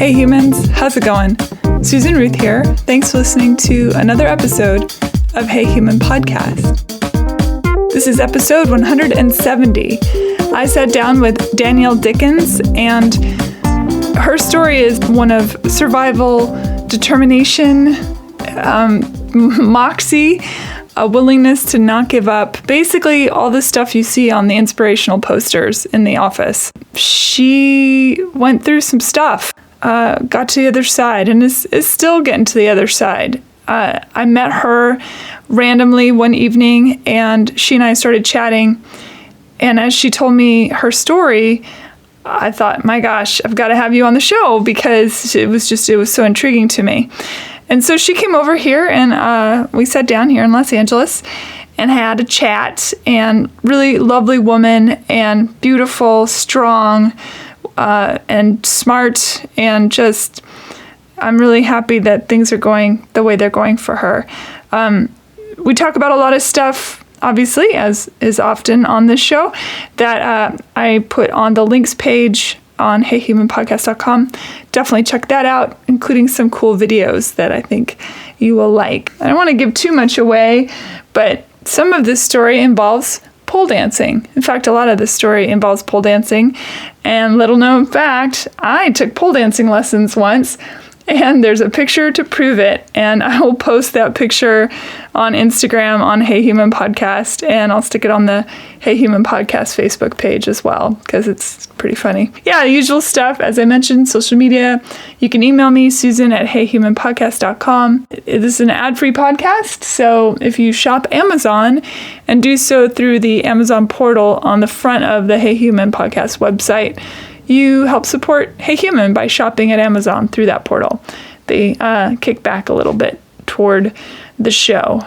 Hey humans, how's it going? Susan Ruth here. Thanks for listening to another episode of Hey Human Podcast. This is episode 170. I sat down with Danielle Dickens, and her story is one of survival, determination, moxie, a willingness to not give up. Basically, all the stuff you see on the inspirational posters in the office. She went through some stuff, got to the other side, and is still getting to the other side. I met her randomly one evening, and she and I started chatting. And as she told me her story, I thought, my gosh, I've got to have you on the show because it was so intriguing to me. And so she came over here, and we sat down here in Los Angeles and had a chat. And really lovely woman, and beautiful, strong, and smart, and just, I'm really happy that things are going the way they're going for her. We talk about a lot of stuff, obviously, as is often on this show, that I put on the links page on heyhumanpodcast.com. Definitely check that out, including some cool videos that I think you will like. I don't want to give too much away, but some of this story involves pole dancing. In fact, a lot of this story involves pole dancing. And little known fact, I took pole dancing lessons once, and there's a picture to prove it. And I will post that picture on Instagram on Hey Human Podcast, and I'll stick it on the Hey Human Podcast Facebook page as well, because it's pretty funny. Yeah, the usual stuff. As I mentioned, social media. You can email me, Susan at heyhumanpodcast.com. This is an ad-free podcast, so if you shop Amazon and do so through the Amazon portal on the front of the Hey Human Podcast website, you help support Hey Human by shopping at Amazon through that portal. They kick back a little bit toward the show,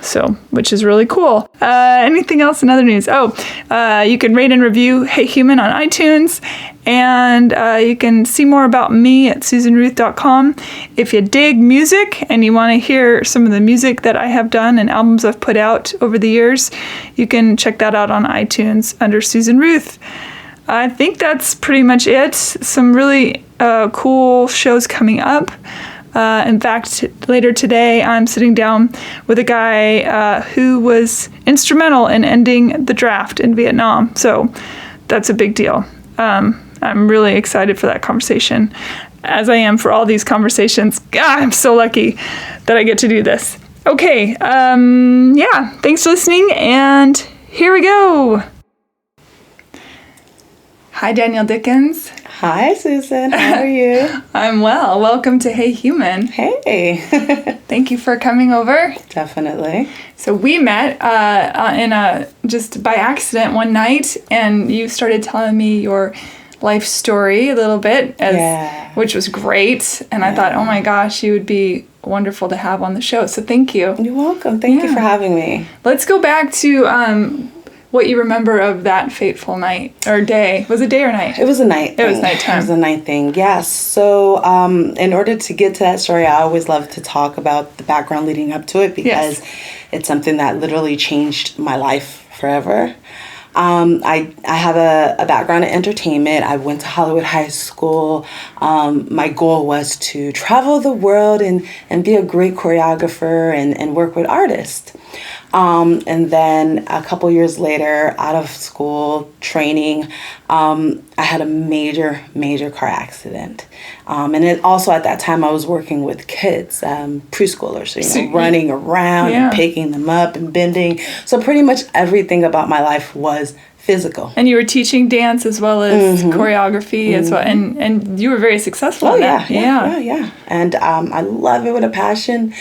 which is really cool. Anything else in other news? You can rate and review Hey Human on iTunes, and you can see more about me at susanruth.com. If you dig music and you want to hear some of the music that I have done and albums I've put out over the years, you can check that out on iTunes under Susan Ruth. I think that's pretty much it. Some really cool shows coming up. In fact, later today, I'm sitting down with a guy who was instrumental in ending the draft in Vietnam. So that's a big deal. I'm really excited for that conversation, as I am for all these conversations. God, I'm so lucky that I get to do this. Okay, thanks for listening, and here we go. Hi, Danielle Dickens. Hi, Susan. How are you? I'm well. Welcome to Hey Human. Hey. Thank you for coming over. Definitely. So we met just by accident one night, and you started telling me your life story a little bit, which was great. And I thought, oh my gosh, you would be wonderful to have on the show. So thank you. You're welcome. Thank you for having me. Let's go back to what you remember of that fateful night or day. Was it day or night? It was a night thing. It was nighttime. It was a night thing, yes. So in order to get to that story, I always love to talk about the background leading up to it, because it's something that literally changed my life forever. I have a background in entertainment. I went to Hollywood High School. My goal was to travel the world and be a great choreographer and work with artists. And then a couple years later, out of school training, I had a major car accident. And it also at that time I was working with kids, preschoolers, running around and picking them up and bending. So pretty much everything about my life was physical. And you were teaching dance as well as choreography as well, and you were very successful in that. Yeah. And I love it with a passion.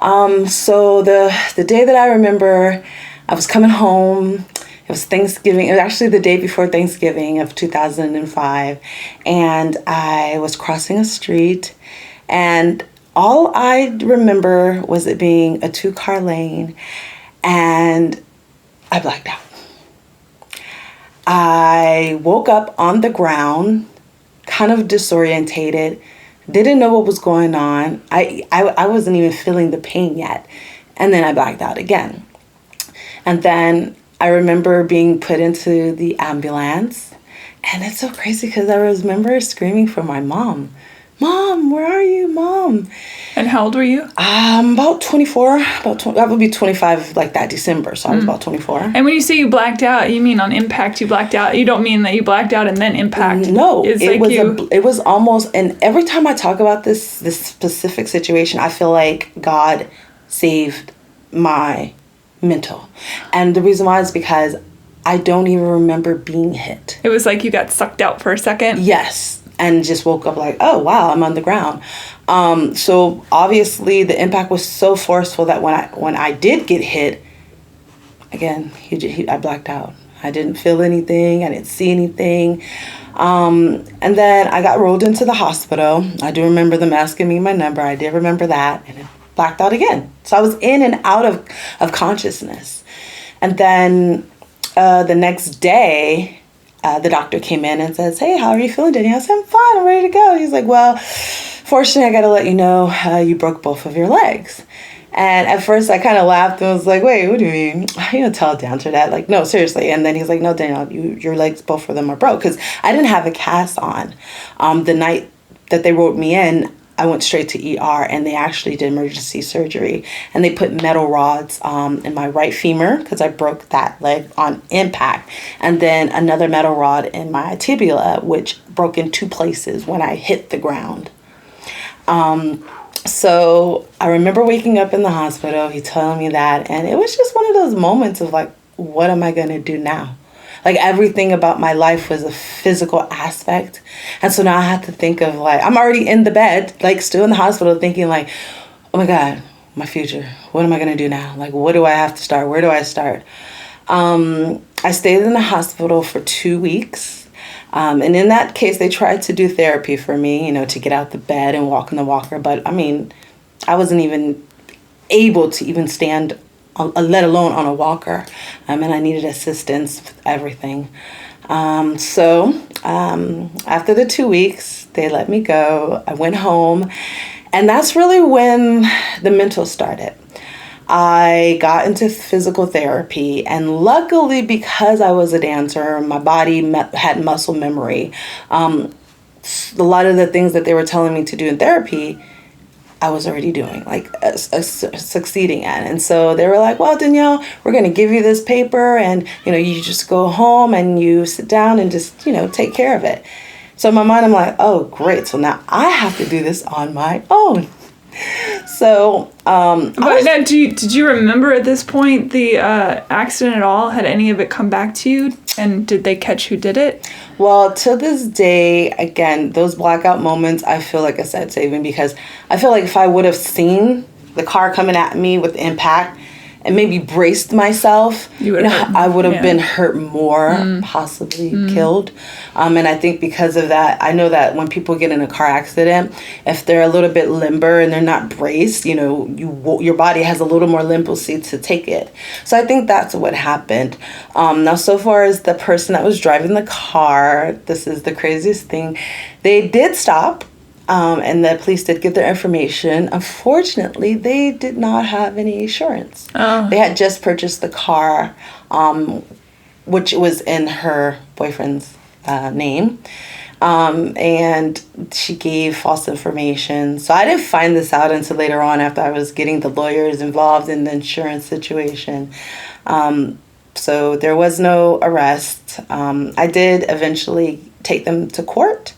So the day that I remember, I was coming home. It was Thanksgiving. It was actually the day before Thanksgiving of 2005, and I was crossing a street, and all I remember was it being a 2-car lane, and I blacked out. I woke up on the ground, kind of disorientated, didn't know what was going on. I wasn't even feeling the pain yet. And then I blacked out again. And then I remember being put into the ambulance. And it's so crazy because I remember screaming for my mom. Mom, where are you, Mom? And how old were you? About 24. I would be 25 like that December, so I was about 24. And when you say you blacked out, you mean on impact you blacked out? You don't mean that you blacked out and then impact? No, it was almost, and every time I talk about this specific situation, I feel like God saved my mental. And the reason why is because I don't even remember being hit. It was like you got sucked out for a second? Yes. And just woke up like, oh, wow, I'm on the ground. So obviously the impact was so forceful that when I did get hit, again, I blacked out. I didn't feel anything. I didn't see anything. And then I got rolled into the hospital. I do remember them asking me my number. I did remember that. And I blacked out again. So I was in and out of consciousness. And then the next day, the doctor came in and says, hey, how are you feeling, Danielle? I said, I'm fine. I'm ready to go. He's like, well, fortunately, I got to let you know you broke both of your legs. And at first, I kind of laughed and was like, wait, what do you mean? You don't tell a dancer that. Like, no, seriously. And then he's like, no, Danielle, your legs, both of them are broke. Because I didn't have a cast on. The night that they wrote me in, I went straight to ER, and they actually did emergency surgery. And they put metal rods in my right femur because I broke that leg on impact. And then another metal rod in my tibia, which broke in 2 places when I hit the ground. So I remember waking up in the hospital, he telling me that, and it was just one of those moments of like, what am I going to do now? Like everything about my life was a physical aspect. And so now I have to think of like, I'm already in the bed, like still in the hospital thinking like, oh my God, my future. What am I going to do now? Like, what do I have to start? Where do I start? I stayed in the hospital for 2 weeks. And in that case, they tried to do therapy for me, to get out the bed and walk in the walker. But I mean, I wasn't even able to even stand, let alone on a walker. And I needed assistance with everything. So after the 2 weeks, they let me go. I went home. And that's really when the mental started. I got into physical therapy, and luckily because I was a dancer, my body had muscle memory. A lot of the things that they were telling me to do in therapy, I was already doing, like succeeding at. And so they were like, well, Danielle, we're going to give you this paper, and, you just go home and you sit down and just, take care of it. So in my mind, I'm like, oh, great. So now I have to do this on my own. So, did you remember at this point the accident at all? Had any of it come back to you? And did they catch who did it? Well, to this day, again, those blackout moments, I feel like I said saving, because I feel like if I would have seen the car coming at me with impact and maybe braced myself, I would have been hurt more, possibly killed. And I think because of that, I know that when people get in a car accident, if they're a little bit limber and they're not braced, your body has a little more limbency to take it. So I think that's what happened. Now, so far as the person that was driving the car, this is the craziest thing. They did stop. And the police did get their information. Unfortunately, they did not have any insurance. Oh. They had just purchased the car, which was in her boyfriend's name. And she gave false information. So I didn't find this out until later on after I was getting the lawyers involved in the insurance situation. So there was no arrest. I did eventually take them to court.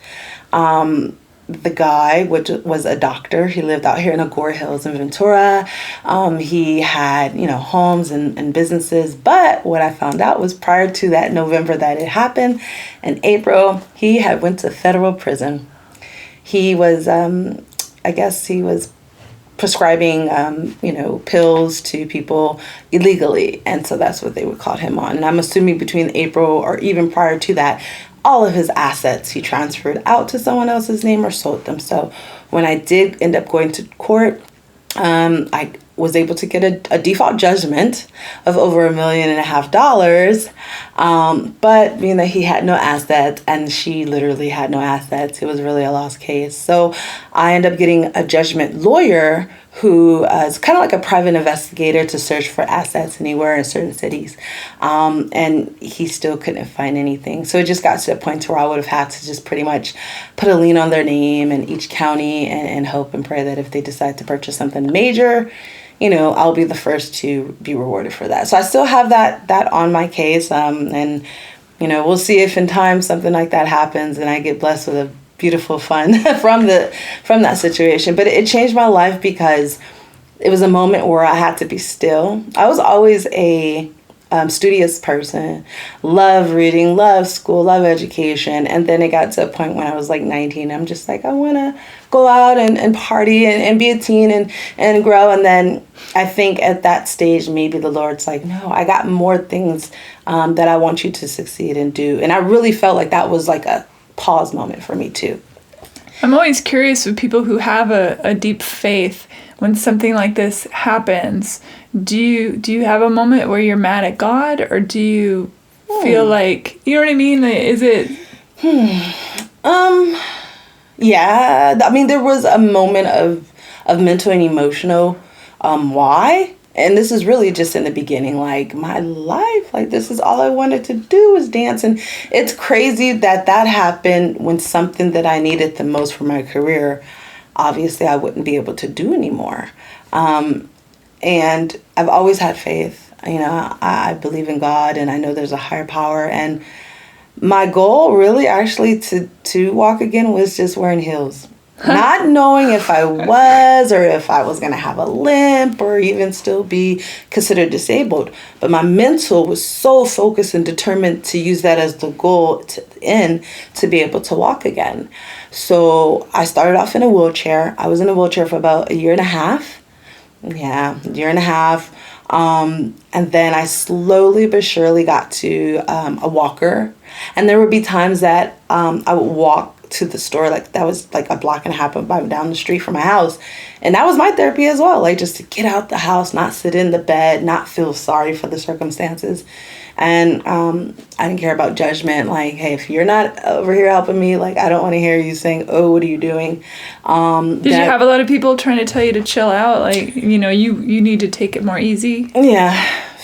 The guy, which was a doctor, he lived out here in Agoura Hills in Ventura. He had, homes and businesses. But what I found out was prior to that November that it happened, in April, he had went to federal prison. He was, he was prescribing, pills to people illegally. And so that's what they would call him on. And I'm assuming between April or even prior to that, all of his assets he transferred out to someone else's name or sold them. So when I did end up going to court, I was able to get a default judgment of over $1.5 million. But being that he had no assets and she literally had no assets, it was really a lost case. So I ended up getting a judgment lawyer who is kind of like a private investigator to search for assets anywhere in certain cities. And he still couldn't find anything. So it just got to the point where I would have had to just pretty much put a lien on their name in each county and hope and pray that if they decide to purchase something major, I'll be the first to be rewarded for that. So I still have that on my case. And we'll see if in time something like that happens and I get blessed with a beautiful fund from that situation. But it changed my life because it was a moment where I had to be still. I was always a studious person, love reading, love school, love education. And then it got to a point when I was like 19. I'm just like, I want to go out and party and be a teen and grow. And then I think at that stage, maybe the Lord's like, no, I got more things that I want you to succeed and do. And I really felt like that was like a pause moment for me too. I'm always curious with people who have a deep faith, when something like this happens, do you have a moment where you're mad at God, or do you feel like, you know what I mean? Is it? Yeah. I mean, there was a moment of mental and emotional why. And this is really just in the beginning, like my life, like this is all I wanted to do was dance. And it's crazy that happened when something that I needed the most for my career, obviously I wouldn't be able to do anymore. And I've always had faith. I believe in God, and I know there's a higher power. And my goal really actually to walk again was just wearing heels. Not knowing if I was or if I was going to have a limp or even still be considered disabled. But my mental was so focused and determined to use that as the goal to the end to be able to walk again. So I started off in a wheelchair. I was in a wheelchair for about a year and a half. Yeah, a year and a half. And then I slowly but surely got to a walker. And there would be times that I would walk to the store, like that was like a block and a half down the street from my house. And that was my therapy as well, like just to get out the house, not sit in the bed, not feel sorry for the circumstances. And I didn't care about judgment, like, hey, if you're not over here helping me, like I don't want to hear you saying, oh, what are you doing? Did you have a lot of people trying to tell you to chill out, like, you need to take it more easy? Yeah.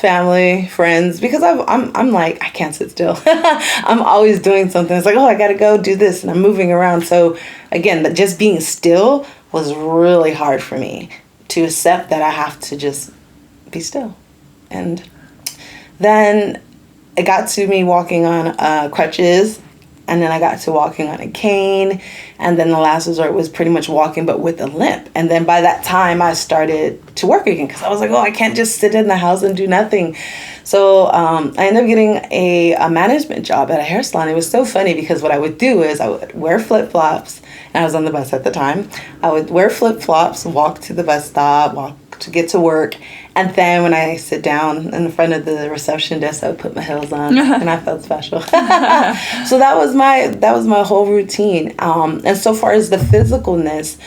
Family, friends, because I'm like, I can't sit still. I'm always doing something. It's like, oh, I got to go do this, and I'm moving around. So again, just being still was really hard for me to accept that I have to just be still. And then it got to me walking on crutches, and then I got to walking on a cane, and then the last resort was pretty much walking but with a limp. And then by that time I started to work again because I was like, oh, I can't just sit in the house and do nothing. So I ended up getting a management job at a hair salon. It was so funny because what I would do is I would wear flip-flops, and I was on the bus at the time. I would wear flip-flops, walk to the bus stop, walk to get to work. And then when I sit down in front of the reception desk, I would put my heels on, and I felt special. So that was my whole routine. And so far as the physicalness,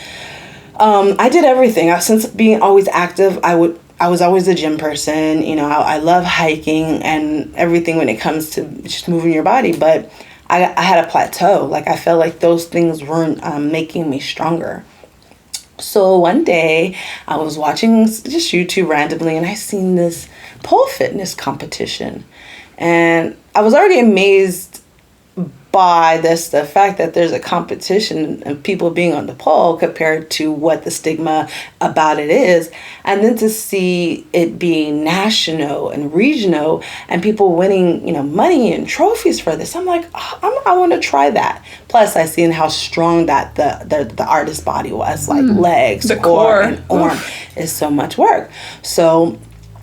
I did everything. Since being always active, I was always a gym person. I love hiking and everything when it comes to just moving your body. But I had a plateau. Like I felt like those things weren't making me stronger. So one day I was watching just YouTube randomly, and I seen this pole fitness competition, and I was already amazed by the fact that there's a competition of people being on the pole compared to what the stigma about it is. And then to see it being national and regional and people winning, money and trophies for this, I'm like, oh, I want to try that. Plus I seen how strong that the artist's body was, like legs, the core and arm is so much work. So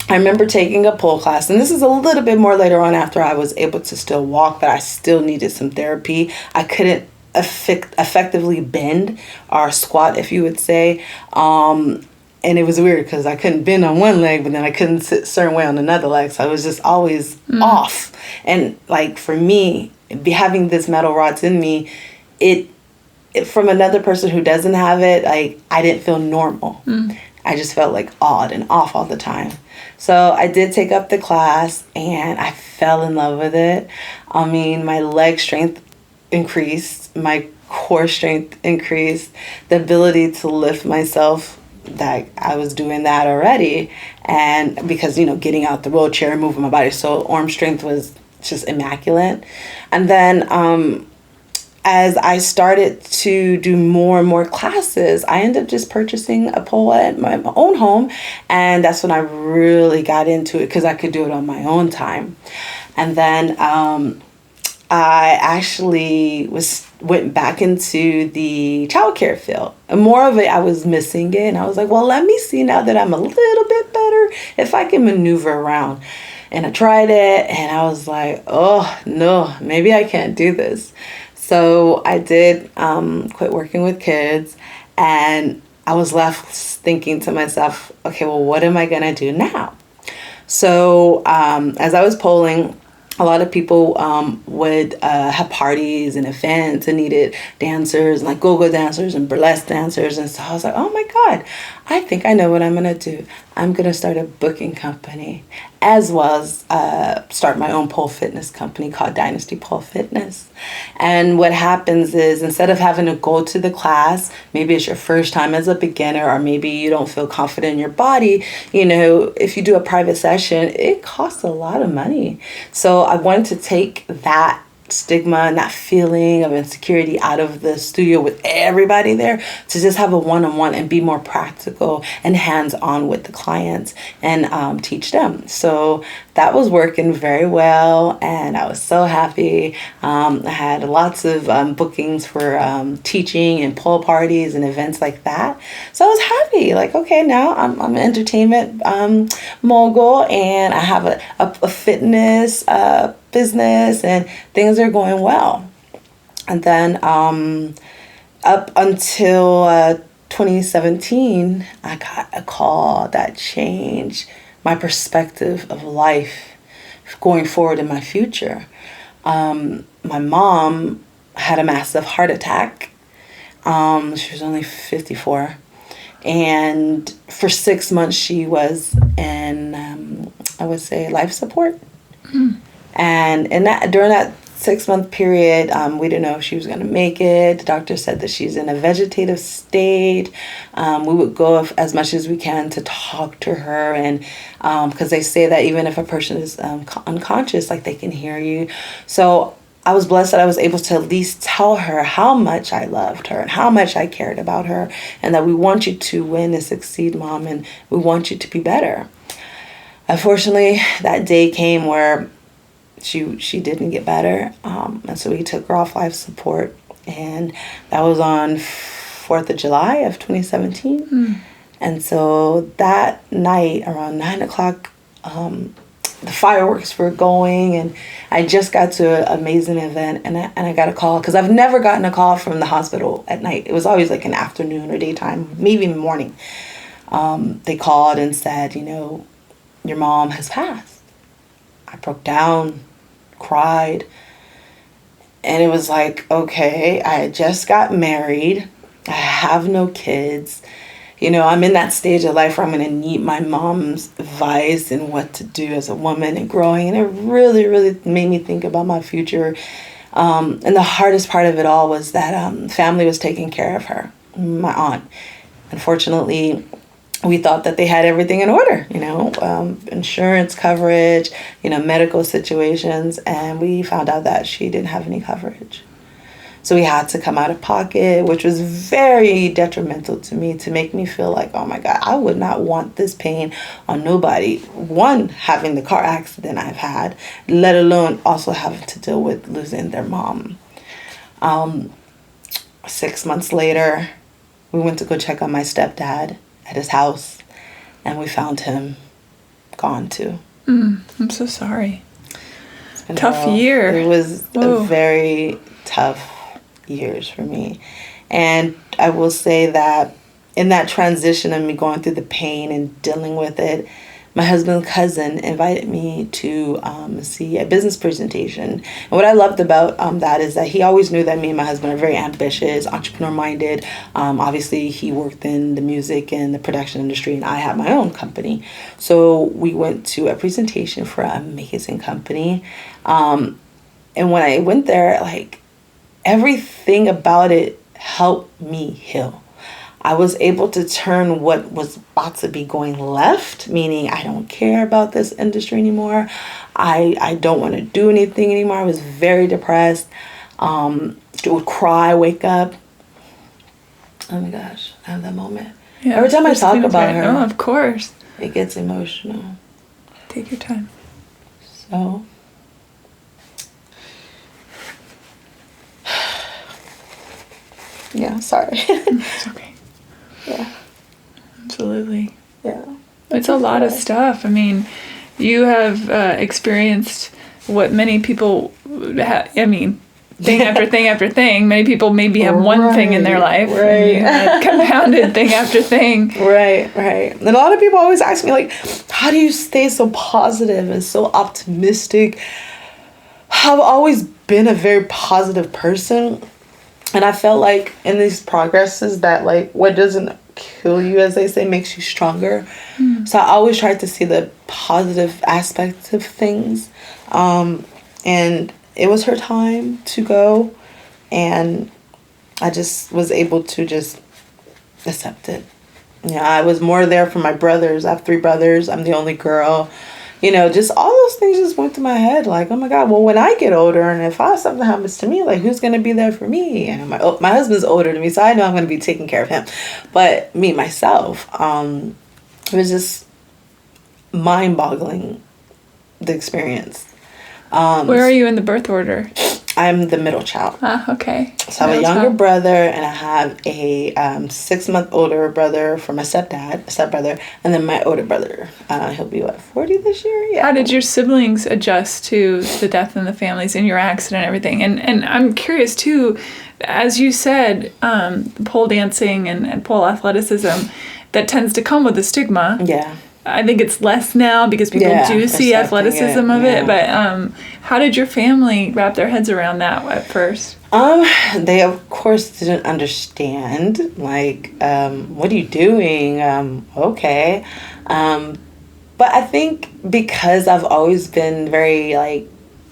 I remember taking a pole class, and this is a little bit more later on after I was able to still walk, but I still needed some therapy. I couldn't effectively bend or squat, if you would say. And it was weird because I couldn't bend on one leg, but then I couldn't sit a certain way on another leg. So I was just always off. And like for me, having this metal rods in me, it from another person who doesn't have it, like I didn't feel normal. I just felt like odd and off all the time. So I did take up the class, and I fell in love with it. I mean, my leg strength increased, my core strength increased, the ability to lift myself that I was doing that already. And because, getting out the wheelchair and moving my body. So arm strength was just immaculate. And then as I started to do more and more classes, I ended up just purchasing a pole at my own home. And that's when I really got into it because I could do it on my own time. And then I actually went back into the childcare field. And more of it, I was missing it. And I was like, well, let me see now that I'm a little bit better if I can maneuver around. And I tried it and I was like, oh, no, maybe I can't do this. So I did quit working with kids, and I was left thinking to myself, okay, well, what am I going to do now? So as I was polling, a lot of people would have parties and events and needed dancers, like go-go dancers and burlesque dancers. And so I was like, oh my God, I think I know what I'm going to do. I'm going to start a booking company, as well as start my own pole fitness company called Dynasty Pole Fitness. And what happens is, instead of having to go to the class, maybe it's your first time as a beginner, or maybe you don't feel confident in your body, if you do a private session, it costs a lot of money. So I wanted to take that stigma and that feeling of insecurity out of the studio with everybody there, to just have a one-on-one and be more practical and hands-on with the clients and teach them. So that was working very well, and I was so happy. I had lots of bookings for teaching and pole parties and events like that. So I was happy, like, okay, now I'm an entertainment mogul, and I have a fitness business, and things are going well. And then up until 2017, I got a call that changed my perspective of life going forward in my future. My mom had a massive heart attack. She was only 54. And for 6 months, she was in, I would say, life support. Mm. And during that 6-month period, we didn't know if she was going to make it. The doctor said that she's in a vegetative state. We would go as much as we can to talk to her, and because they say that even if a person is unconscious, like, they can hear you. So I was blessed that I was able to at least tell her how much I loved her and how much I cared about her, and that we want you to win and succeed, Mom, and we want you to be better. Unfortunately, that day came where she didn't get better, and so we took her off life support, and that was on 4th of July of 2017. Mm. And so that night around 9 o'clock, the fireworks were going, and I just got to an amazing event, and I got a call, because I've never gotten a call from the hospital at night. It was always like an afternoon or daytime, maybe in the morning. They called and said, your mom has passed. I broke down, cried, and it was like, okay, I just got married. I have no kids. I'm in that stage of life where I'm going to need my mom's advice and what to do as a woman and growing. And it really, really made me think about my future. And the hardest part of it all was that family was taking care of her, my aunt. Unfortunately, we thought that they had everything in order, insurance coverage, medical situations. And we found out that she didn't have any coverage. So we had to come out of pocket, which was very detrimental to me, to make me feel like, oh my God, I would not want this pain on nobody. One, having the car accident I've had, let alone also having to deal with losing their mom. 6 months later, we went to go check on my stepdad at his house, and we found him gone too. I'm so sorry. It's been tough year. It was a very tough years for me. And I will say that in that transition of me going through the pain and dealing with it, my husband's cousin invited me to see a business presentation. And what I loved about that is that he always knew that me and my husband are very ambitious, entrepreneur-minded. Obviously, he worked in the music and the production industry, and I had my own company. So we went to a presentation for an amazing company. And when I went there, everything about it helped me heal. I was able to turn what was about to be going left, meaning I don't care about this industry anymore. I don't want to do anything anymore. I was very depressed. Would cry, wake up. Oh my gosh, I have that moment. Yeah, every time I talk about her, oh, of course, it gets emotional. Take your time. So, yeah, sorry. It's okay. Yeah, absolutely. Yeah, it's a lot of stuff. I mean, you have experienced what many people thing after thing after thing. Many people maybe have one thing in their life, and you had compounded thing after thing. Right. And a lot of people always ask me, like, how do you stay so positive and so optimistic? I've always been a very positive person, and I felt like in these progresses that, like, what doesn't kill you, as they say, makes you stronger. So I always tried to see the positive aspects of things, and it was her time to go, and I just was able to just accept it. I was more there for my brothers. I have 3 brothers. I'm the only girl. Just all those things just went to my head, like, oh my God, well, when I get older and if something happens to me, like, who's going to be there for me? And my husband's older than me, so I know I'm going to be taking care of him. But me, myself, it was just mind-boggling, the experience. Where are you in the birth order? I'm the middle child. Okay. So I have a younger brother, and I have a 6-month older brother from my stepbrother, and then my older brother. He'll be, 40 this year? Yeah. How did your siblings adjust to the death in the families and your accident and everything? And I'm curious, too, as you said, pole dancing and pole athleticism, that tends to come with a stigma. Yeah. I think it's less now because people do see athleticism of it. But how did your family wrap their heads around that at first? They, of course, didn't understand. Like, what are you doing? Okay. But I think because I've always been very, like,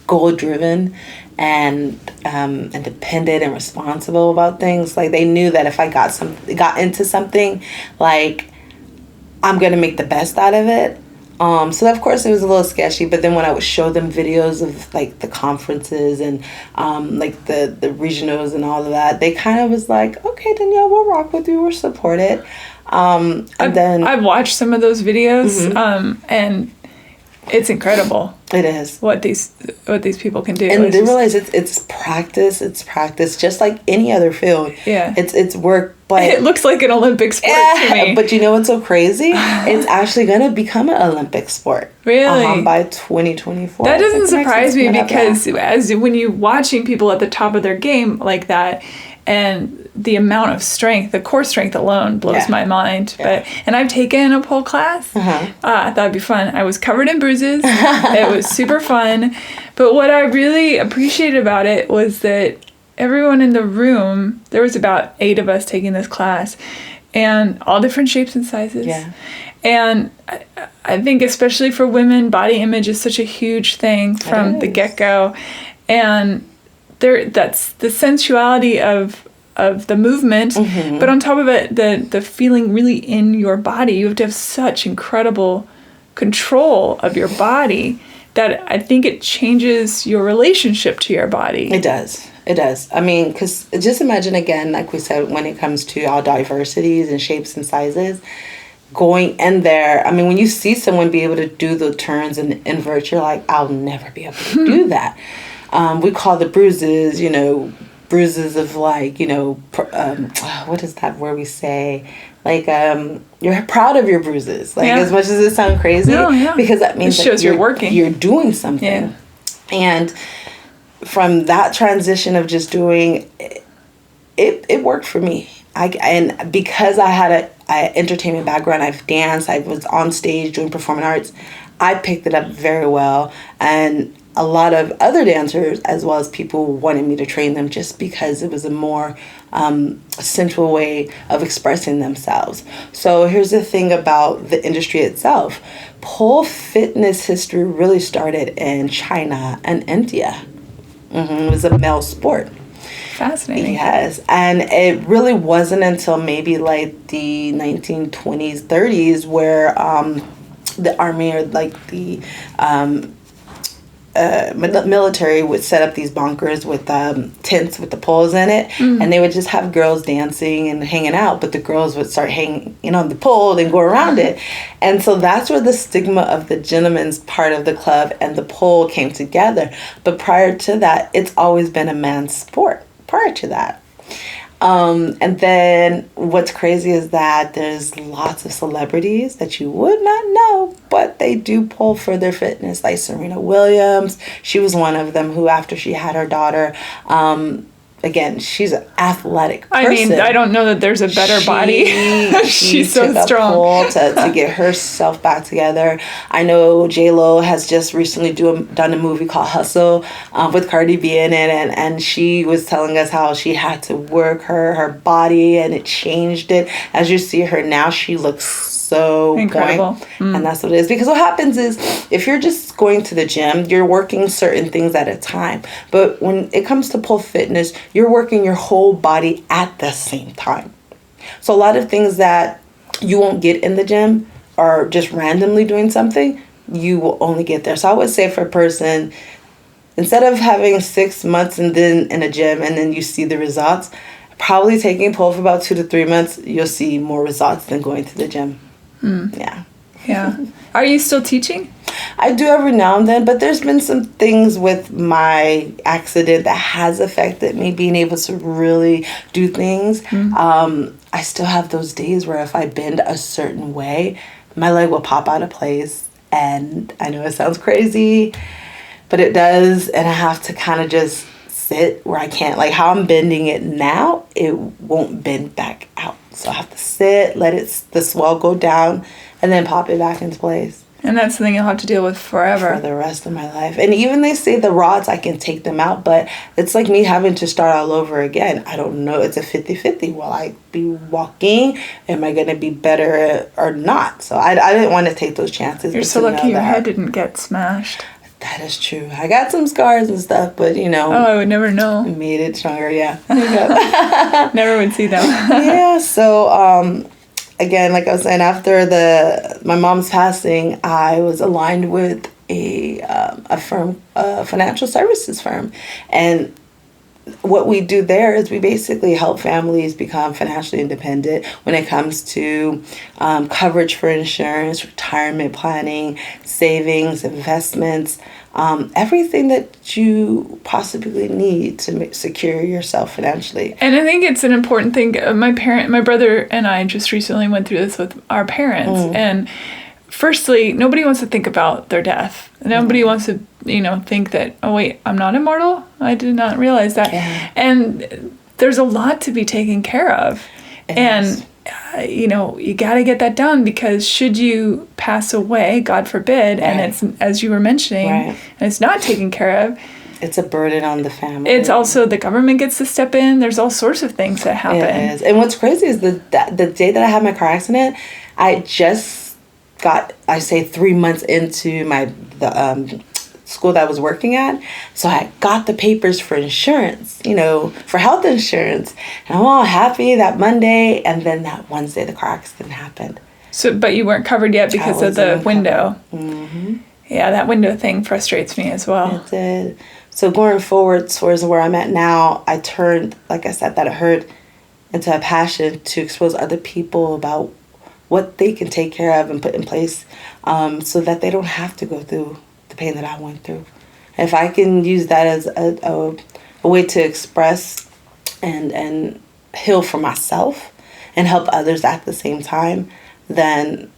goal-driven and independent and responsible about things, like, they knew that if I got into something, like, I'm going to make the best out of it. So of course it was a little sketchy, but then when I would show them videos of, like, the conferences and like the regionals and all of that, they kind of was like, okay, Danielle, we'll rock with you, we'll support it. I've watched some of those videos, and it's incredible. It is what these people can do, and they realize it's practice. It's practice, just like any other field. Yeah, it's work, but it looks like an Olympic sport to me. But you know what's so crazy? It's actually gonna become an Olympic sport. Really? By 2024. That doesn't surprise me because when you're watching people at the top of their game like that, and the amount of strength, the core strength alone blows my mind. Yeah. And I've taken a pole class. I thought it'd be fun. I was covered in bruises. It was super fun. But what I really appreciated about it was that everyone in the room, there was about 8 of us taking this class, and all different shapes and sizes. Yeah. And I think especially for women, body image is such a huge thing from the get-go. And that's the sensuality of the movement, but on top of it, the feeling really in your body. You have to have such incredible control of your body that I think it changes your relationship to your body. It does. I mean, because just imagine again, like we said, when it comes to our diversities and shapes and sizes, going in there, I mean, when you see someone be able to do the turns and inverts, you're like, I'll never be able to do that. We call the bruises, bruises of, like, what is that word we say? Like, you're proud of your bruises. Like, as much as it sounds crazy, because that means it shows you're working. You're doing something. Yeah. And from that transition of just doing, it worked for me. And because I had an entertainment background, I've danced, I was on stage doing performing arts, I picked it up very well. And a lot of other dancers, as well as people, wanted me to train them just because it was a more sensual way of expressing themselves. So here's the thing about the industry itself. Pole fitness history really started in China and India. It was a male sport. Fascinating. Yes. And it really wasn't until maybe like the 1920s, 30s where the army or like the military would set up these bunkers with tents with the poles in it, and they would just have girls dancing and hanging out, but the girls would start hanging on the pole and go around it. And so that's where the stigma of the gentleman's part of the club and the pole came together. But prior to that, it's always been a man's sport prior to that. And then what's crazy is that there's lots of celebrities that you would not know, but they do pull for their fitness, like Serena Williams. She was one of them who, after she had her daughter, again, she's an athletic person. I mean, I don't know that there's a better body. She's so strong. to get herself back together. I know J-Lo has just recently done a movie called Hustle with Cardi B in it, and she was telling us how she had to work her body, and it changed it. As you see her now, she looks so incredible. And that's what it is. Because what happens is, if you're just going to the gym, you're working certain things at a time. But when it comes to pole fitness, you're working your whole body at the same time. So a lot of things that you won't get in the gym or just randomly doing something, you will only get there. So I would say for a person, instead of having 6 months and then in a gym and then you see the results, probably taking pole for about 2 to 3 months, you'll see more results than going to the gym. Yeah. Are you still teaching? I do every now and then, but there's been some things with my accident that has affected me being able to really do things. I still have those days where if I bend a certain way, my leg will pop out of place. And I know it sounds crazy, but it does. And I have to kind of just sit where I can't. Like how I'm bending it now, it won't bend back out. So I have to sit, let the swell go down, and then pop it back into place. And that's something you'll have to deal with forever. For the rest of my life. And even they say the rods, I can take them out, but it's like me having to start all over again. I don't know. It's a 50-50. Will I be walking? Am I going to be better or not? So I didn't want to take those chances. You're so lucky your head didn't get smashed. That is true. I got some scars and stuff, but Oh, I would never know. Made it stronger, yeah. Never would see them. Yeah, so again, like I was saying, after my mom's passing, I was aligned with a firm, a financial services firm. And what we do there is we basically help families become financially independent when it comes to coverage for insurance, retirement planning, savings, investments, everything that you possibly need to secure yourself financially. And I think it's an important thing. My brother and I just recently went through this with our parents. And firstly, nobody wants to think about their death. Nobody wants to, think that, oh, wait, I'm not immortal? I did not realize that. Yeah. And there's a lot to be taken care of. And, you got to get that done because should you pass away, God forbid, and it's, as you were mentioning, and it's not taken care of, it's a burden on the family. It's also the government gets to step in. There's all sorts of things that happen. It is. And what's crazy is the day that I had my car accident, I just got, 3 months into the school that I was working at. So I got the papers for insurance, for health insurance. And I'm all happy that Monday. And then that Wednesday, the car accident happened. So, but you weren't covered yet because of the window. Mm-hmm. Yeah, that window thing frustrates me as well. It did. So going forward towards where I'm at now, I turned, like I said, that it hurt into a passion to expose other people about what they can take care of and put in place so that they don't have to go through the pain that I went through. And if I can use that as a way to express and heal for myself and help others at the same time, then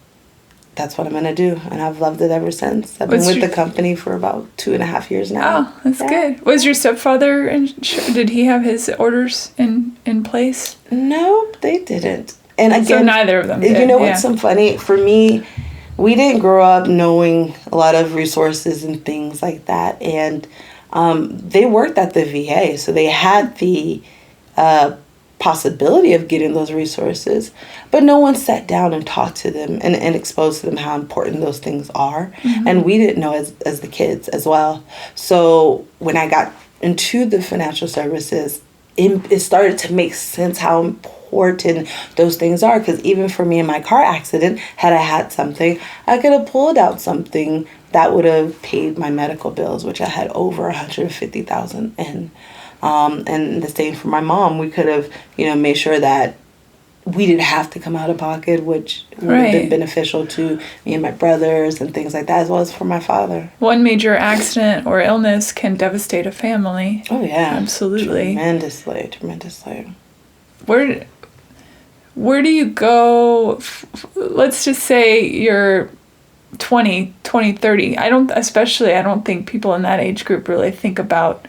that's what I'm going to do. And I've loved it ever since. I've been with the company for about 2.5 years now. Oh, that's good. Was your stepfather, did he have his orders in place? No, they didn't. And again, so neither of them did. You know what's so funny? For me, we didn't grow up knowing a lot of resources and things like that. And they worked at the VA, so they had the possibility of getting those resources, but no one sat down and talked to them and exposed to them how important those things are. Mm-hmm. And we didn't know as the kids as well. So when I got into the financial services, it started to make sense how important those things are. Because even for me in my car accident, had I had something, I could have pulled out something that would have paid my medical bills, which I had over $150,000 in. And the same for my mom. We could have, made sure that we didn't have to come out of pocket, which would have been beneficial to me and my brothers and things like that, as well as for my father. One major accident or illness can devastate a family. Oh, yeah. Absolutely. Tremendously. Where do you go? Let's just say you're 20, 30. I don't think people in that age group really think about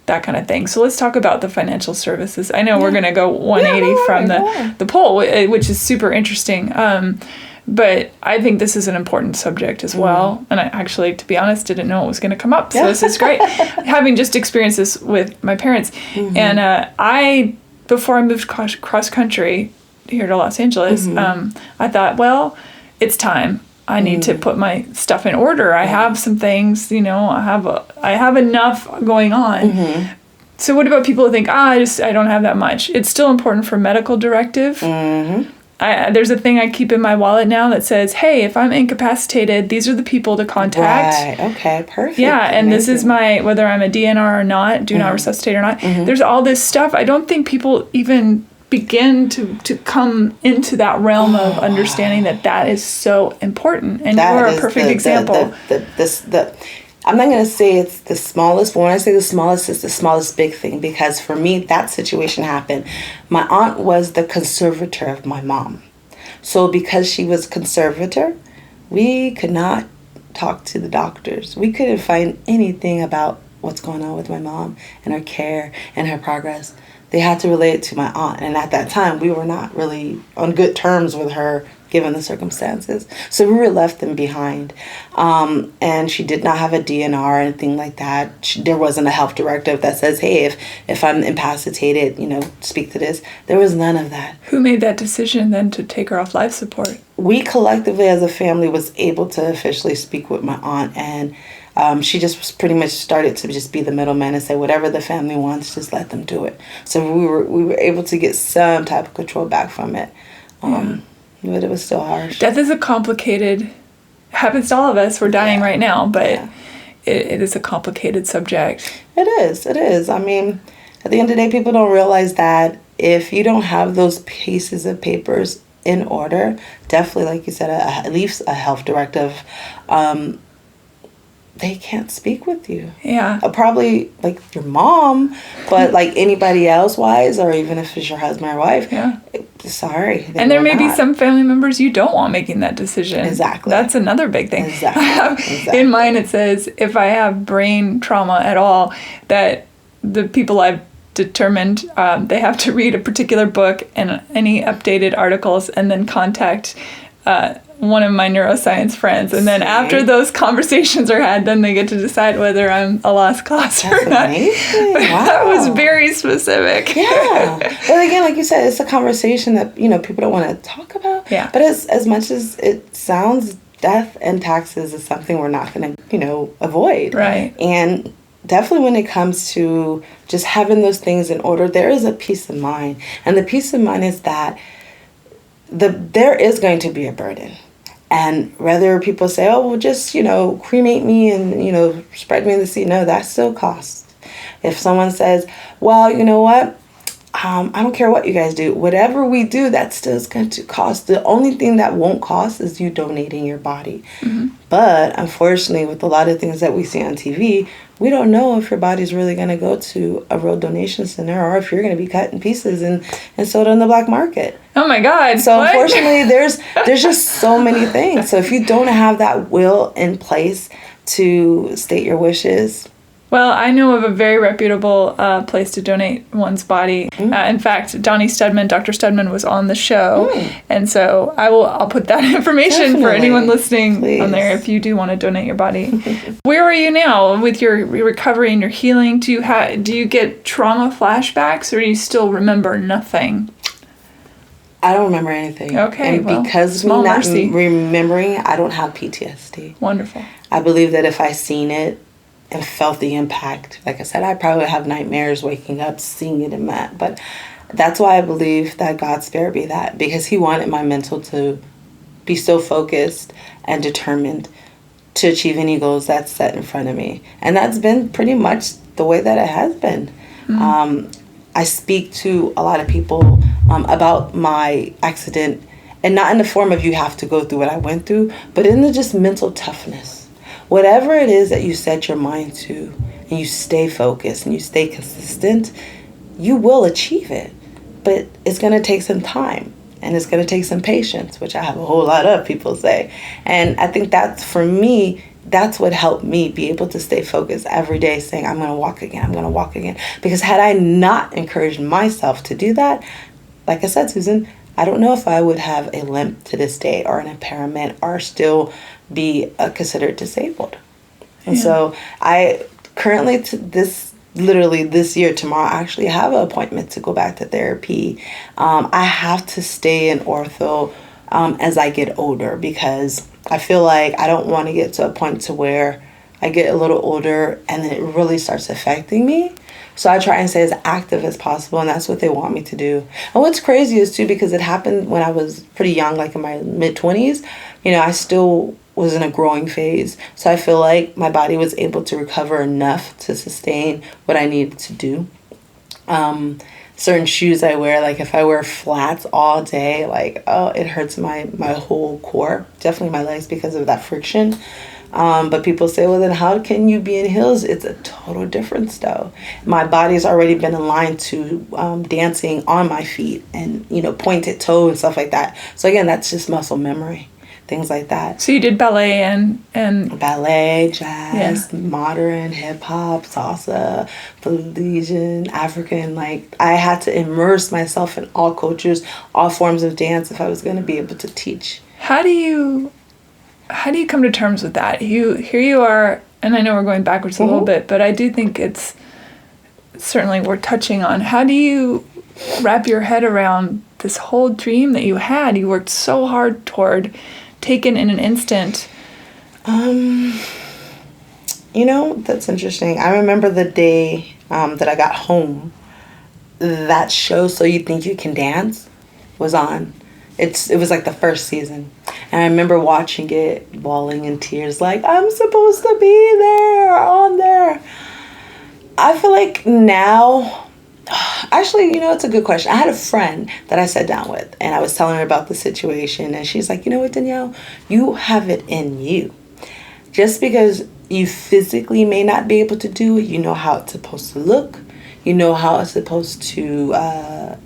that kind of thing. So let's talk about the financial services. I know we're going to go 180 from the poll, which is super interesting. But I think this is an important subject as well. And I actually, to be honest, didn't know it was going to come up. So this is great. Having just experienced this with my parents. And before I moved cross country here to Los Angeles, I thought, well, it's time. I need to put my stuff in order. I have some things, I have enough going on. So what about people who think, I don't have that much? It's still important for medical directive. There's a thing I keep in my wallet now that says, hey, if I'm incapacitated, these are the people to contact. Right. Okay, perfect. Yeah, and this is whether I'm a DNR or not, do not resuscitate or not. There's all this stuff. I don't think people even begin to come into that realm of understanding that is so important. And you're a perfect example. I'm not going to say it's the smallest, but when I say the smallest, it's the smallest big thing. Because for me, that situation happened. My aunt was the conservator of my mom. So because she was conservator, we could not talk to the doctors. We couldn't find anything about what's going on with my mom and her care and her progress. They had to relay it to my aunt. And at that time, we were not really on good terms with her, given the circumstances. So we were left them behind. And she did not have a DNR or anything like that. There wasn't a health directive that says, hey, if I'm incapacitated, speak to this. There was none of that. Who made that decision then to take her off life support? We collectively as a family was able to officially speak with my aunt, and she just pretty much started to just be the middleman and say whatever the family wants, just let them do it. So we were able to get some type of control back from it. But it was still harsh. Death is happens to all of us. We're dying right now, but it is a complicated subject. It is. I mean, at the end of the day, people don't realize that if you don't have those pieces of papers in order, definitely, like you said, at least a health directive, they can't speak with you. Yeah. Probably like your mom, but like anybody else wise, or even if it's your husband or wife. Yeah. Sorry. And there may be some family members you don't want making that decision. Exactly. That's another big thing. Exactly. In mine it says if I have brain trauma at all, that the people I've determined they have to read a particular book and any updated articles and then contact one of my neuroscience friends, and then after those conversations are had, then they get to decide whether I'm a lost cause or not. Amazing. Wow. That was very specific. Yeah. But again, like you said, it's a conversation that people don't want to talk about. Yeah. But as much as it sounds, death and taxes is something we're not going to avoid. Right. And definitely when it comes to just having those things in order, there is a peace of mind, and the peace of mind is that there is going to be a burden. And whether people say, oh, well, just, cremate me and, spread me in the sea. No, that still costs. If someone says, well, you know what? I don't care what you guys do. Whatever we do, that still is going to cost. The only thing that won't cost is you donating your body. Mm-hmm. But unfortunately, with a lot of things that we see on TV, we don't know if your body's really going to go to a real donation center or if you're going to be cut in pieces and sold on the black market. Oh my God. So what? Unfortunately, there's just so many things. So if you don't have that will in place to state your wishes. Well, I know of a very reputable place to donate one's body. Mm. In fact, Dr. Studman was on the show. Mm. And so I'll put that information Definitely. For anyone listening Please. On there if you do want to donate your body. Where are you now with your recovery and your healing? Do you get trauma flashbacks, or do you still remember nothing? I don't remember anything. Okay, and because me not remembering, I don't have PTSD. Wonderful. I believe that if I seen it, and felt the impact. Like I said, I probably have nightmares waking up, seeing it in that. But that's why I believe that God spared me that, because he wanted my mental to be so focused and determined to achieve any goals that's set in front of me. And that's been pretty much the way that it has been. I speak to a lot of people about my accident, and not in the form of you have to go through what I went through, but in the just mental toughness. Whatever it is that you set your mind to, and you stay focused and you stay consistent, you will achieve it. But it's going to take some time, and it's going to take some patience, which I have a whole lot of, people say. And I think that's, for me, that's what helped me be able to stay focused every day, saying, I'm going to walk again, I'm going to walk again. Because had I not encouraged myself to do that, like I said, Susan, I don't know if I would have a limp to this day, or an impairment, or still be considered disabled. And so I currently, literally this year, tomorrow, I actually have an appointment to go back to therapy. I have to stay in ortho as I get older, because I feel like I don't want to get to a point to where I get a little older and then it really starts affecting me. So I try and stay as active as possible, and that's what they want me to do. And what's crazy is, too, because it happened when I was pretty young, like in my mid-20s, I still was in a growing phase. So I feel like my body was able to recover enough to sustain what I needed to do. Certain shoes I wear, like if I wear flats all day, like, it hurts my whole core, definitely my legs, because of that friction. But people say, well, then how can you be in heels? It's a total difference, though. My body's already been aligned to dancing on my feet and, pointed toe and stuff like that. So again, that's just muscle memory, things like that. So you did ballet and ballet, jazz, modern, hip hop, salsa, Polynesian, African. Like, I had to immerse myself in all cultures, all forms of dance, if I was going to be able to teach. How do you come to terms with that? Here you are, and I know we're going backwards a little bit, but I do think it's certainly worth touching on. How do you wrap your head around this whole dream that you had? You worked so hard toward, taken in an instant. That's interesting. I remember the day that I got home, that show, So You Think You Can Dance, was on. It was like the first season. And I remember watching it, bawling in tears, like, I'm supposed to be there, on there. I feel like now, actually, it's a good question. I had a friend that I sat down with, and I was telling her about the situation, and she's like, you know what, Danielle, you have it in you. Just because you physically may not be able to do it, you know how it's supposed to look. You know how it's supposed to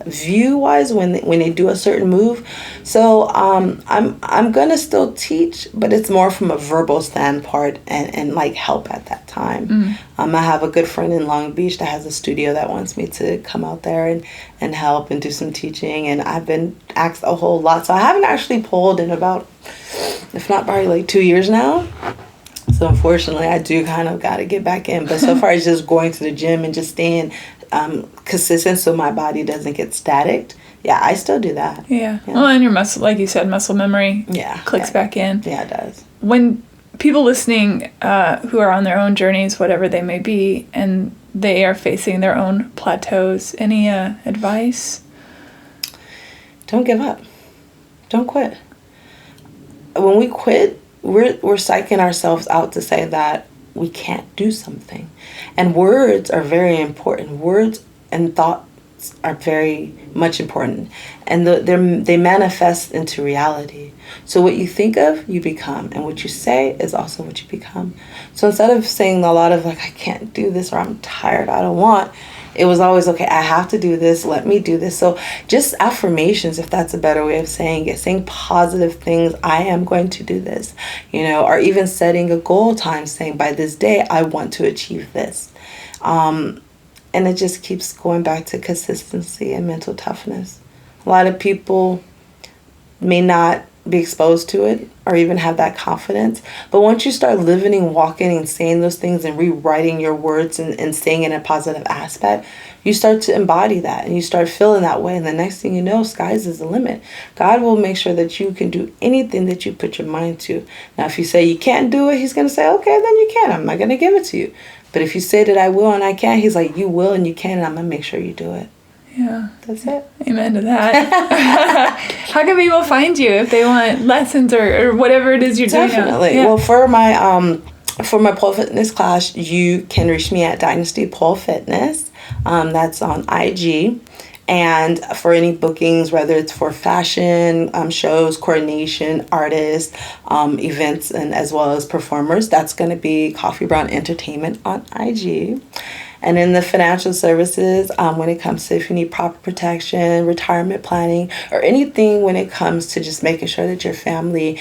view-wise when they do a certain move. So I'm gonna still teach, but it's more from a verbal standpoint and like help at that time. I have a good friend in Long Beach that has a studio that wants me to come out there and help and do some teaching. And I've been asked a whole lot, so I haven't actually pulled in about, if not probably like 2 years now. So unfortunately, I do kind of got to get back in. But so far as just going to the gym and just staying consistent so my body doesn't get static, I still do that. Yeah. Well, and your muscle, like you said, muscle memory clicks back in. Yeah, it does. When people listening who are on their own journeys, whatever they may be, and they are facing their own plateaus, any advice? Don't give up. Don't quit. When we quit, we're psyching ourselves out to say that we can't do something. And words are very important. Words and thoughts are very much important. And they manifest into reality. So what you think of, you become. And what you say is also what you become. So instead of saying a lot of like, I can't do this, or I'm tired, I don't want, it was always, okay, I have to do this, let me do this. So just affirmations, if that's a better way of saying it, saying positive things, I am going to do this, or even setting a goal time, saying by this day, I want to achieve this. And it just keeps going back to consistency and mental toughness. A lot of people may not be exposed to it or even have that confidence. But once you start living and walking and saying those things and rewriting your words and saying it in a positive aspect, you start to embody that and you start feeling that way. And the next thing you know, skies is the limit. God will make sure that you can do anything that you put your mind to. Now, if you say you can't do it, he's going to say, okay, then you can. I'm not going to give it to you. But if you say that I will and I can, he's like, you will and you can, and I'm going to make sure you do it. Yeah. That's it. Amen to that. How can people find you if they want lessons or whatever it is you're doing? Definitely. Yeah. Well, for my pole fitness class, you can reach me at Dynasty Pole Fitness. That's on IG. And for any bookings, whether it's for fashion, shows, coordination, artists, events, and as well as performers, that's going to be Coffee Brown Entertainment on IG. And in the financial services, when it comes to if you need proper protection, retirement planning, or anything when it comes to just making sure that your family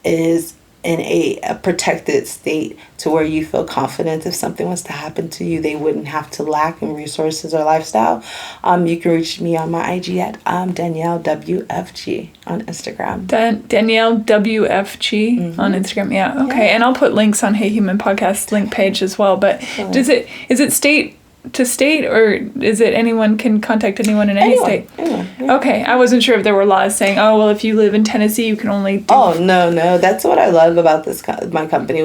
is in a protected state to where you feel confident if something was to happen to you, they wouldn't have to lack in resources or lifestyle. You can reach me on my IG at Danielle WFG on Instagram. Danielle WFG on Instagram. Yeah. Okay. Yeah. And I'll put links on Hey Human Podcast's link page as well. But is it state to state, or is it anyone can contact anyone in any state? Anyone, yeah. Okay, I wasn't sure if there were laws saying, oh, well, if you live in Tennessee, you can only do... Oh, no. That's what I love about my company.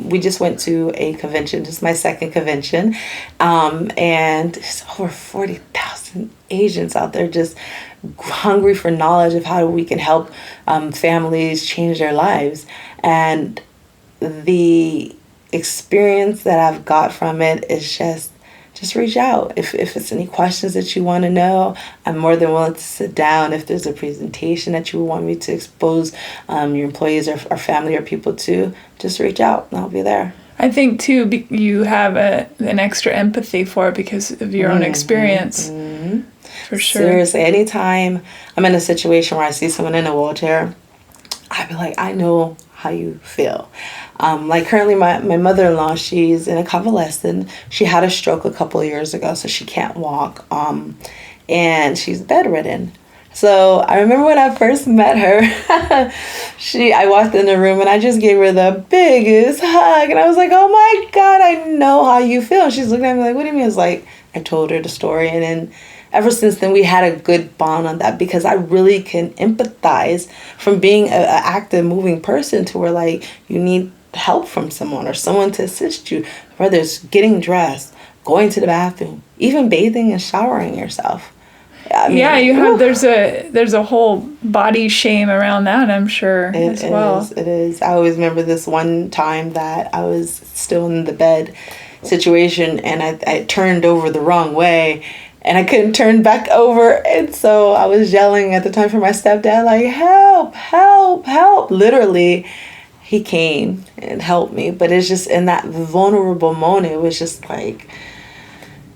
We just went to a convention. This is my second convention. And there's over 40,000 Asians out there just hungry for knowledge of how we can help families change their lives. And the experience that I've got from it is just reach out. If it's any questions that you want to know, I'm more than willing to sit down. If there's a presentation that you want me to expose your employees or family or people to, just reach out and I'll be there. I think, too, you have an extra empathy for it because of your own experience. Mm-hmm. For sure. Seriously, anytime I'm in a situation where I see someone in a wheelchair, I'd be like, I know how you feel. Like currently my mother-in-law, she's in a convalescent. She had a stroke a couple of years ago, so she can't walk. And she's bedridden. So I remember when I first met her, I walked in the room and I just gave her the biggest hug. And I was like, oh my God, I know how you feel. And she's looking at me like, what do you mean? It's like, I told her the story. And then ever since then, we had a good bond on that because I really can empathize from being an active, moving person to where like you need help from someone or someone to assist you, whether it's getting dressed, going to the bathroom, even bathing and showering yourself. I mean, yeah, you have. There's a whole body shame around that, I'm sure, as well. It is. I always remember this one time that I was still in the bed situation and I turned over the wrong way. And I couldn't turn back over. And so I was yelling at the time for my stepdad, like, help, help, help. Literally, he came and helped me. But it's just in that vulnerable moment, it was just like,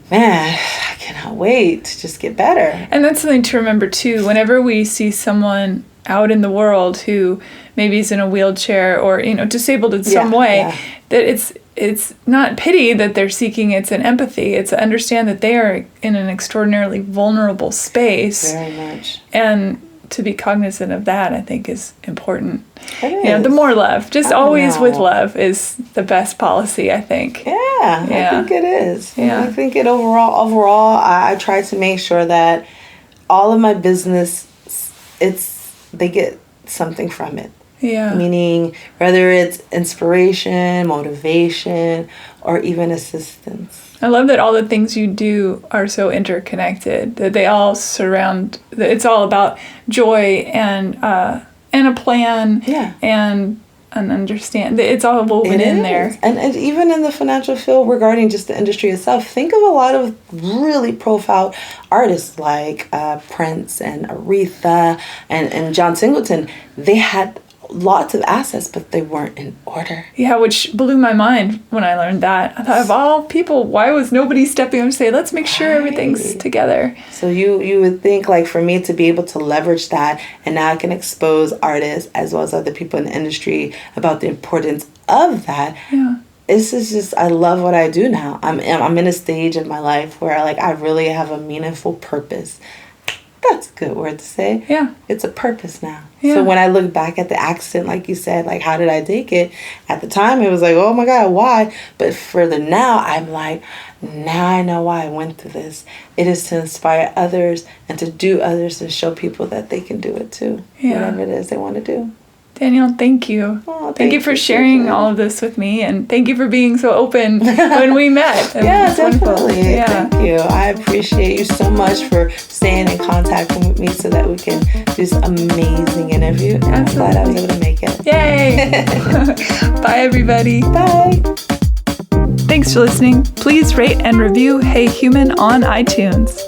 man, I cannot wait to just get better. And that's something to remember, too. Whenever we see someone out in the world who maybe is in a wheelchair or, disabled in some way, that it's not pity that they're seeking, it's an empathy. It's to understand that they are in an extraordinarily vulnerable space. Very much. And to be cognizant of that, I think, is important. It is. The more love, just always with love is the best policy, I think. Yeah, I think it is. Yeah. I think overall, I try to make sure that all of my business, they get something from it. Yeah. Meaning whether it's inspiration, motivation, or even assistance. I love that all the things you do are so interconnected, that they all surround, that it's all about joy and a plan and an understand. It's all woven in there. And even in the financial field regarding just the industry itself, think of a lot of really profile artists like Prince and Aretha and John Singleton. They had lots of assets, but they weren't in order. Yeah, which blew my mind when I learned that. I thought, of all people, why was nobody stepping up and say, let's make sure everything's together? So you would think, like, for me to be able to leverage that, and now I can expose artists as well as other people in the industry about the importance of that. Yeah. This is just, I love what I do now. I'm in a stage of my life where, like, I really have a meaningful purpose. That's a good word to say. Yeah. It's a purpose now. Yeah. So when I look back at the accident, like you said, like, how did I take it? At the time, it was like, oh my God, why? But for the now, I'm like, now I know why I went through this. It is to inspire others and to do others, to show people that they can do it too. Yeah. Whatever it is they want to do. Danielle, thank you. Oh, thank you for sharing all of this with me, and thank you for being so open when we met. Yeah, definitely. Yeah. Thank you. I appreciate you so much for staying in contact with me so that we can do this amazing interview. And I'm glad I was able to make it. Yay! Bye, everybody. Bye. Thanks for listening. Please rate and review Hey Human on iTunes.